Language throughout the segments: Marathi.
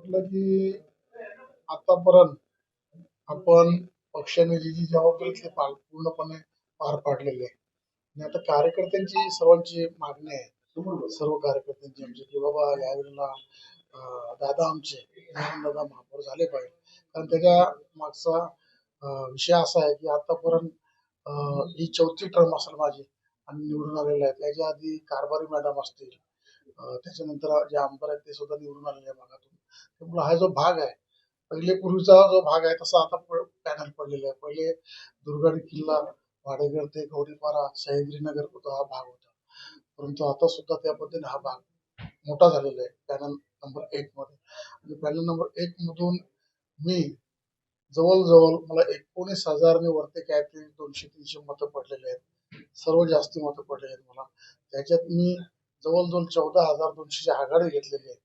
म्हटलं की आतापर्यंत आपण पक्षाने जी जबाबदारी ती पूर्णपणे पार पाडलेली आहे. आणि आता कार्यकर्त्यांची सर्वांची मागणी आहे, सर्व कार्यकर्त्यांची आमची, की बाबा यावेळेला दादा आमचे दादा महापौर झाले पाहिजे. कारण त्याच्या मागचा विषय असा आहे की आतापर्यंत ही चौथी टर्म असेल माझी आणि निवडून आलेले आहेत. त्याच्या आधी कारभारी मॅडम असतील, त्याच्यानंतर जे आमदार आहेत ते सुद्धा निवडून आलेले आहे भागातून. त्यामुळे हा जो भाग आहे, पहिले पूर्वीचा जो भाग आहे तसा आता पॅनल पडलेला आहे. पहिले दुर्गड किल्ला, वाडेगर ते गौरीपारा, सह्याद्रीनगर होता हा भाग होता. परंतु आता सुद्धा त्या पद्धतीने हा भाग मोठा झालेला आहे पॅनल नंबर 1 मध्ये. आणि पॅनल नंबर 1 मधून मी जवळजवळ मला 19,000 वरती काहीतरी 200-300 मतं पडलेले आहेत. सर्व जास्ती मतं पडलेली आहेत मला. त्याच्यात मी जवळजवळ 14,200ची आघाडी घेतलेली आहे.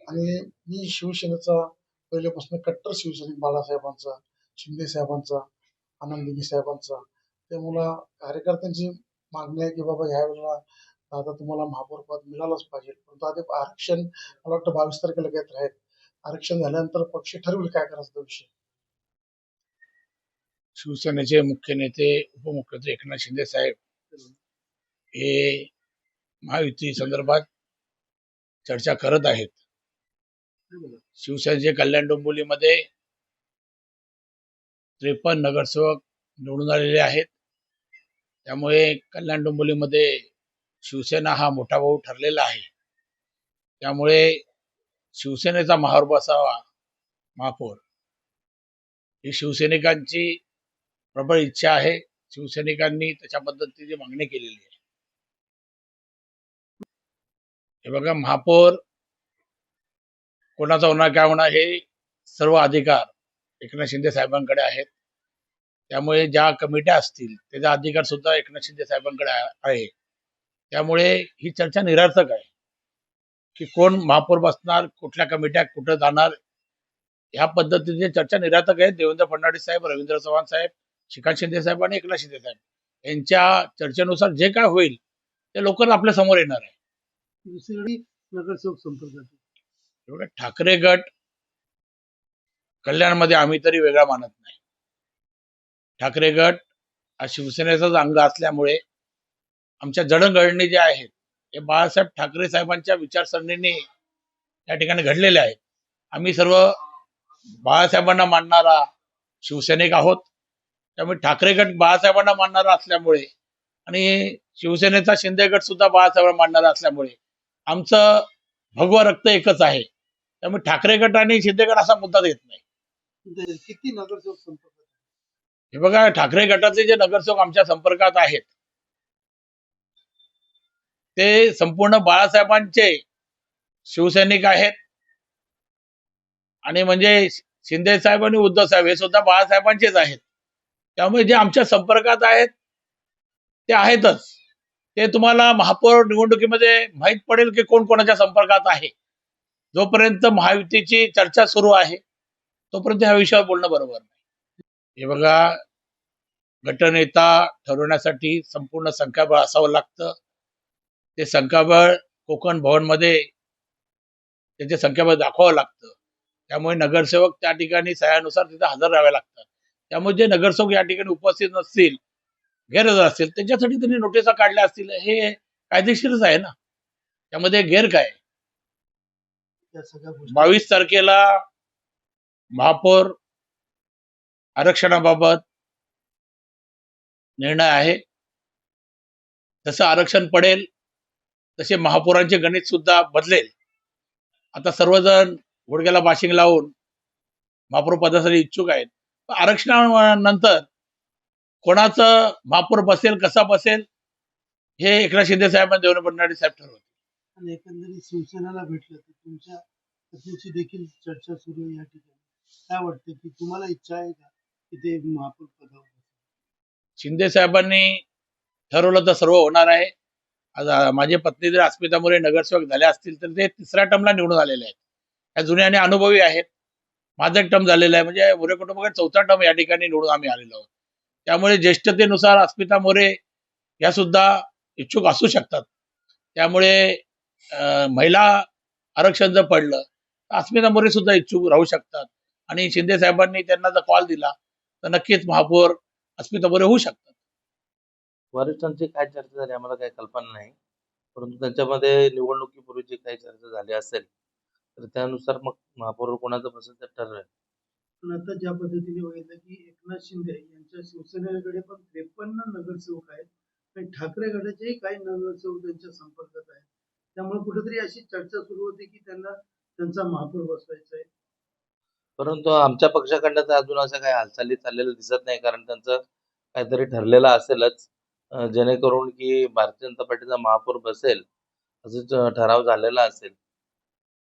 आणि मी शिवसेनेचा पहिल्यापासून कट्टर शिवसैनिक, बाळासाहेबांचा, शिंदे साहेबांचा, आनंद साहेबांचा. त्यामुळं कार्यकर्त्यांची मागणी आहे की बाबा ह्या वेळेला आता तुम्हाला महापौर पद मिळालंच पाहिजे. परंतु आता आरक्षण मला वाटतं 22 तारखेला घेत आहेत. आरक्षण झाल्यानंतर पक्ष ठरवेल काय करायचं तो विषय. शिवसेनेचे मुख्य नेते उपमुख्यमंत्री एकनाथ शिंदे साहेब हे महायुती संदर्भात चर्चा करत आहेत. शिवसेनेचे कल्याण डोंबिवलीमध्ये 53 नगरसेवक निवडून आलेले आहेत. त्यामुळे कल्याण डोंबिवलीमध्ये शिवसेना हा मोठा भाऊ ठरलेला आहे. त्यामुळे शिवसेनेचा महापौर बसावा, महापौर ही शिवसैनिकांची प्रबळ इच्छा आहे. शिवसैनिकांनी त्याच्या पद्धतीची मागणी केलेली आहे. हे बघा, महापौर कोणाचा होणार काय होणार हे सर्व अधिकार एकनाथ शिंदे साहेबांकडे आहेत. त्यामुळे ज्या कमिट्या असतील त्याचा अधिकार सुद्धा एकनाथ शिंदे साहेबांकडे आहे. त्यामुळे ही चर्चा निरर्थक आहे की कोण महापौर बसणार, कुठल्या कमिट्या कुठं जाणार, ह्या पद्धतीची चर्चा निरर्थक आहे. देवेंद्र फडणवीस साहेब, रवींद्र चव्हाण साहेब, श्रीकांत शिंदे साहेब आणि एकनाथ शिंदे साहेब यांच्या चर्चेनुसार जे काय होईल ते लवकर आपल्या समोर येणार आहे. दुसरीकडे नगरसेवक संपर्कात ठाकरे गट कल्याणमध्ये आम्ही तरी वेगळा मानत नाही. ठाकरे गट हा शिवसेनेचाच अंग असल्यामुळे आमच्या जडणघडणी ज्या आहेत हे बाळासाहेब ठाकरे साहेबांच्या विचारसरणीने या ठिकाणी घडलेल्या आहेत. आम्ही सर्व बाळासाहेबांना मानणारा शिवसैनिक आहोत. त्यामुळे ठाकरे गट बाळासाहेबांना मानणारा असल्यामुळे आणि शिवसेनेचा शिंदे गट सुद्धा बाळासाहेबांना मानणारा असल्यामुळे आमचं भगवं रक्त एकच आहे. त्यामुळे ठाकरे गट आणि शिंदे गट असा मुद्दा येत नाही. किती नगरसेवक संपर्कात? हे बघा, ठाकरे गटातले जे नगरसेवक आमच्या संपर्कात आहेत ते संपूर्ण बाळासाहेबांचे शिवसैनिक आहेत. आणि म्हणजे शिंदे साहेब आणि उद्धव साहेब हे सुद्धा बाळासाहेबांचेच आहेत. त्यामुळे जे आमच्या संपर्कात आहेत ते आहेतच. ते तुम्हाला महापौर निवडणुकीमध्ये माहीत पडेल की कोण कोणाच्या संपर्कात आहे. जोपर्यंत महायुतीची चर्चा सुरू आहे तोपर्यंत ह्या विषयावर बोलणं बरोबर नाही. हे बघा, गटनेता ठरवण्यासाठी संपूर्ण संख्याबळ असावं लागतं. ते संख्याबळ कोकण भवनमध्ये त्याचे संख्याबळ दाखवावं लागतं. त्यामुळे नगरसेवक त्या ठिकाणी सह्यानुसार तिथे हजर राहावे लागतात. त्यामुळे जे नगरसेवक या ठिकाणी उपस्थित नसतील, गैरहजर असतील, त्यांच्यासाठी त्यांनी नोटिसा काढल्या असतील, हे कायदेशीरच आहे ना. त्यामध्ये गैर काय? 22 तारखेला महापौर आरक्षणाबाबत निर्णय आहे. जसं आरक्षण पडेल तसे महापौरांचे गणित सुद्धा बदलेल. आता सर्वजण गुडघ्याला बाशिंग लावून महापौर पदासाठी इच्छुक आहेत. आरक्षणानंतर कोणाचं महापौर बसेल, कसा बसेल हे एकनाथ शिंदे साहेब आणि देवेंद्र फडणवीस साहेब ठरवतील. आणि एकंदरीत शिवसेनेला भेटलं तर तुमच्या पत्नीची देखील चर्चा सुरू आहे या ठिकाणी. काय वाटतं की तुम्हाला इच्छा आहे का की ते महापौर पदावर? शिंदे साहेबांनी ठरवलं तर सर्व होणार आहे. आता माझी पत्नी जर अस्मिता मोरे नगरसेवक झाले असतील तर ते 3ऱ्या टर्मला निवडून आलेले आहेत. त्या जुन्या आणि अनुभवी आहेत. माझं एक टर्म झालेलं आहे, म्हणजे मोरे कुटुंबाकडे 4था टर्म या ठिकाणी निवडून आम्ही आलेलो आहोत. त्यामुळे ज्येष्ठतेनुसार अस्मिता मोरे या सुद्धा इच्छुक असू शकतात. त्यामुळे महिला आरक्षण जर पडलं अस्मिता मोरे सुद्धा इच्छुक राहू शकतात आणि शिंदे साहेबांनी त्यांना जर कॉल दिला तर नक्कीच महापौर अस्मिता मोरे होऊ शकतात. वरिष्ठांची काय चर्चा झाली आम्हाला काही कल्पना नाही. परंतु त्यांच्यामध्ये निवडणुकीपूर्वीची काही चर्चा झाली असेल, तर त्यानुसार मग महापौर कोणाचं बसेल ते ठरवेल. पण आता ज्या पद्धतीने बघितलं की एकनाथ शिंदे यांच्या शिवसेनेकडे पण 53 नगरसेवक आहेत आणि ठाकरे गटाचेही काही नगरसेवक त्यांच्या संपर्कात आहेत. त्यामुळे कुठेतरी अशी चर्चा सुरू होती की त्यांना त्यांचा महापौर बसवायचा आहे. परंतु आमच्या पक्षाकडनं तर अजून असं काही हालचाली चाललेलं दिसत नाही, कारण त्यांचं काहीतरी ठरलेलं असेलच, जेणेकरून की भारतीय जनता पार्टीचा महापौर बसेल असंच ठराव झालेला असेल.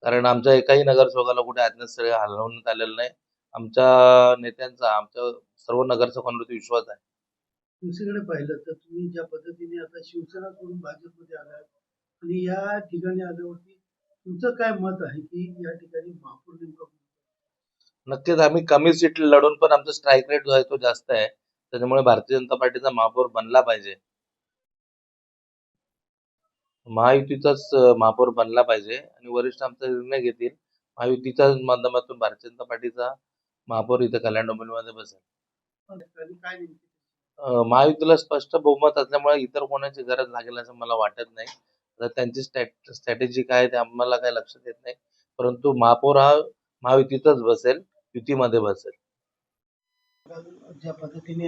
कारण आमच्या एकाही नगरसेवकाला कुठे अज्ञातस्थळी हलवण्यात आलेलं नाही. आमच्या नेत्यांचा आमच्या सर्व नगरसेवकांवरती विश्वास आहे. दुसरीकडे पाहिलं तर तुम्ही ज्या पद्धतीने आता शिवसेना सोडून भाजपमध्ये आलात आणि या ठिकाणी आल्यावरती तुमचं काय मत आहे की या ठिकाणी महापौर नेमका कोण? नक्कीच आम्ही कमी सीट लढून पण आमचा स्ट्राईक रेट जो आहे तो जास्त आहे. त्याच्यामुळे भारतीय जनता पार्टीचा महापौर बनला पाहिजे. महायुतीचाच महापौर बनला पाहिजे आणि वरिष्ठ आमचा निर्णय घेतील. महायुतीच्या माध्यमातून भारतीय जनता पार्टीचा महापौर इथे कल्याण डोंबिवलीमध्ये बसेल. आणि काय नेमकी? महायुतीला स्पष्ट बहुमत असल्यामुळे इतर कोणाची गरज लागेल असं मला वाटत नाही. तर त्यांची स्ट्रॅटेजी काय आहे ते आम्हाला काही लक्षात येत नाही. परंतु महापौर हा महायुतीतच बसेल, युतीमध्ये बसेल. ज्या पद्धतीने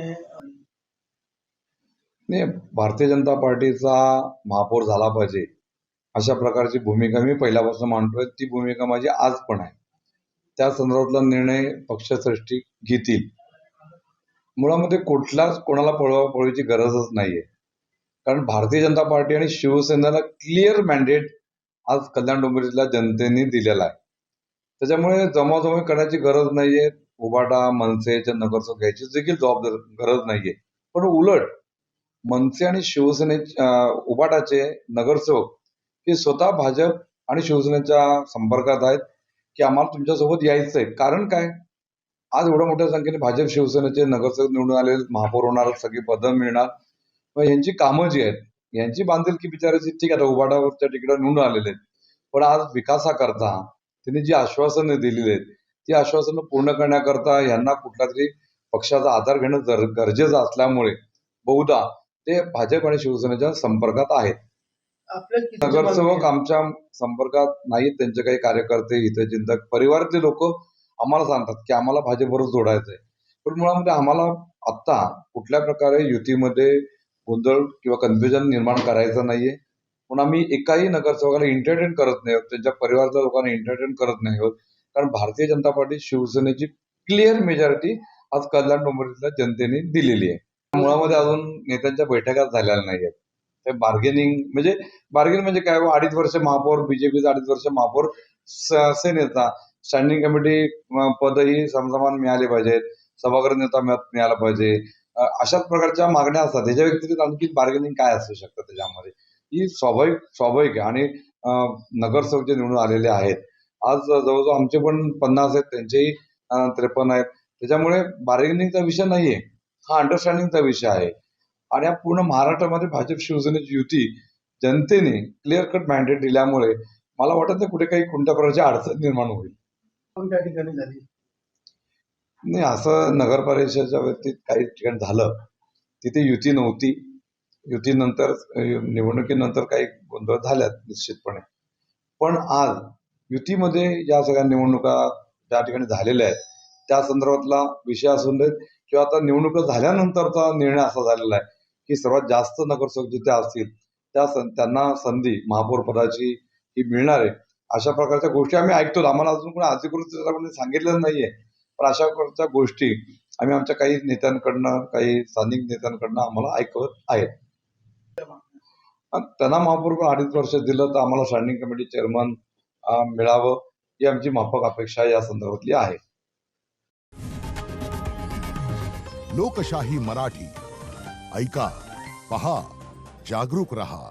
नाही, भारतीय जनता पार्टीचा महापौर झाला पाहिजे अशा प्रकारची भूमिका मी पहिल्यापासून मांडतोय. ती भूमिका माझी आज पण आहे. त्या संदर्भातला निर्णय पक्षश्रेष्ठी घेतील. मुळामध्ये कुठलाच कोणाला पळवापळवीची गरजच नाहीये, कारण भारतीय जनता पार्टी आणि शिवसेनेला क्लिअर मॅन्डेट आज कल्याण डोंबिवलीतल्या जनतेने दिलेला आहे. त्याच्यामुळे जमावजमावी करण्याची गरज नाहीये. उबाटा मनसेचे नगरसेवक घ्यायची देखील गरज नाहीये. पण उलट मनसे आणि शिवसेने उबाटाचे नगरसेवक हे स्वतः भाजप आणि शिवसेनेच्या संपर्कात आहेत की आम्हाला तुमच्यासोबत यायचंय. कारण काय, आज एवढ्या मोठ्या संख्येने भाजप शिवसेनेचे नगरसेवक निवडून आलेले, महापौर होणार, सगळी पदं मिळणार. मग यांची कामं जी आहेत, यांची बांधिलकी बिचारायची ठीक आहे, उबाटावरच्या तिकीटावर निवडून आलेले आहेत, पण आज विकासाकरता त्यांनी जी आश्वासनं दिलेली आहेत ती आश्वासनं पूर्ण करण्याकरता यांना कुठला तरी पक्षाचा आधार घेणं गरजेचं असल्यामुळे बहुधा ते भाजप आणि शिवसेनेच्या संपर्कात आहेत. आपल्या नगरसेवक आमच्या संपर्कात नाहीत. त्यांचे काही कार्यकर्ते, हितचिंतक, परिवारातले लोक आम्हाला सांगतात की आम्हाला भाजपबरोबर जोडायचंय. पण मुळामध्ये आम्हाला आता कुठल्या प्रकारे युतीमध्ये गोंधळ किंवा कन्फ्युजन निर्माण करायचं नाहीये. पण आम्ही एकाही नगरसेवकाला एंटरटेन करत नाही आहोत, त्यांच्या परिवारातल्या लोकांना एंटरटेन करत नाही आहोत. कारण भारतीय जनता पार्टी शिवसेनेची क्लिअर मेजॉरिटी आज कल्याण डोंबिवलीतल्या जनतेने दिलेली आहे. मुळामध्ये अजून नेत्यांच्या बैठका झालेल्या नाहीयेत. ते बार्गेनिंग म्हणजे काय, 2.5 वर्ष महापौर बीजेपीचा, 2.5 वर्ष महापौर सेनेचा, स्टँडिंग कमिटी पदही समसमान मिळाले पाहिजेत, सभागृह नेता मिळाला पाहिजे, अशाच प्रकारच्या मागण्या असतात. त्याच्या व्यतिरिक्त आणखी बार्गेनिंग काय असू शकतं त्याच्यामध्ये? ही स्वाभाविक आहे. आणि नगरसेवक जे निवडून आलेले आहेत आज जवळजवळ आमचे पण 50 आहेत, त्यांचेही 53 आहेत. त्याच्यामुळे बार्गेनिंगचा विषय नाहीये, हा अंडरस्टँडिंगचा विषय आहे. आणि या पूर्ण महाराष्ट्रामध्ये भाजप शिवसेनेची युती जनतेने क्लिअर कट मॅन्डेट दिल्यामुळे मला वाटत नाही कुठे काही कोणत्या प्रकारची अडचण निर्माण होईल. कोणत्या ठिकाणी झाली? नाही, असं नगर परिषदेच्या बाबतीत काही ठिकाणी झालं, तिथे युती नव्हती. युतीनंतर निवडणुकीनंतर काही गोंधळ झाल्यात निश्चितपणे. पण आज युतीमध्ये या सगळ्या निवडणुका ज्या ठिकाणी झालेल्या आहेत त्या संदर्भातला विषय असून देत किंवा आता निवडणुका झाल्यानंतरचा निर्णय असा झालेला आहे की सर्वात जास्त नगरसेवक जिथे असतील त्यांना संधी महापौर पदाची ही मिळणार आहे. अशा प्रकारच्या गोष्टी आम्ही ऐकतो. आम्हाला अजून कोणी अधिकृत कोणी सांगितलेलं नाहीये, पण अशा प्रकारच्या गोष्टी आम्ही आमच्या काही नेत्यांकडनं, काही स्थानिक नेत्यांकडनं आम्हाला ऐकवत आहेत. त्यांना महापौर 2.5 वर्ष दिलं तर आम्हाला स्टँडिंग कमिटी चेअरमन मिळावं ही आमची माफक अपेक्षा या संदर्भातली आहे. लोकशाही मराठी ऐका, पहा, जागरूक रहा.